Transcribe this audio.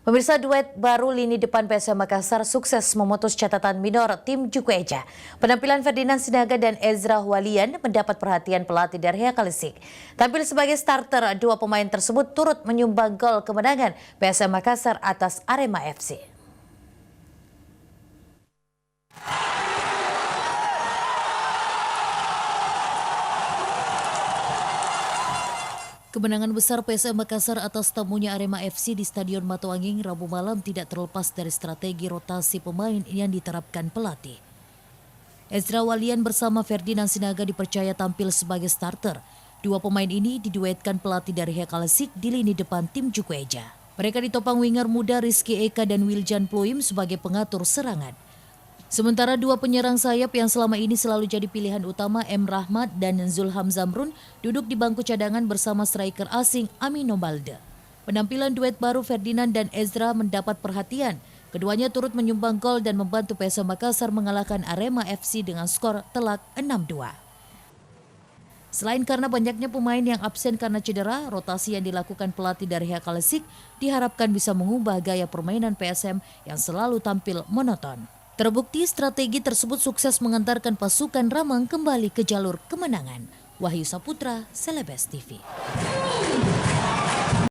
Pemirsa, duet baru lini depan PSM Makassar sukses memutus catatan minor tim Jukueja. Penampilan Ferdinand Sinaga dan Ezra Walian mendapat perhatian pelatih dari Kalesik. Tampil sebagai starter, dua pemain tersebut turut menyumbang gol kemenangan PSM Makassar atas Arema FC. Kemenangan besar PSM Makassar atas tamunya Arema FC di Stadion Matoanging Rabu malam tidak terlepas dari strategi rotasi pemain yang diterapkan pelatih. Ezra Walian bersama Ferdinand Sinaga dipercaya tampil sebagai starter. Dua pemain ini diduetkan pelatih dari Kalesik di lini depan tim Jukueja. Mereka ditopang winger muda Rizky Eka dan Wiljan Pluim sebagai pengatur serangan. Sementara dua penyerang sayap yang selama ini selalu jadi pilihan utama M. Rahmat dan Zulham Zamrun duduk di bangku cadangan bersama striker asing Amino Balde. Penampilan duet baru Ferdinand dan Ezra mendapat perhatian. Keduanya turut menyumbang gol dan membantu PSM Makassar mengalahkan Arema FC dengan skor telak 6-2. Selain karena banyaknya pemain yang absen karena cedera, rotasi yang dilakukan pelatih dari Kalesik diharapkan bisa mengubah gaya permainan PSM yang selalu tampil monoton. Terbukti strategi tersebut sukses mengantarkan pasukan Ramang kembali ke jalur kemenangan. Wahyu Saputra, Celebes TV.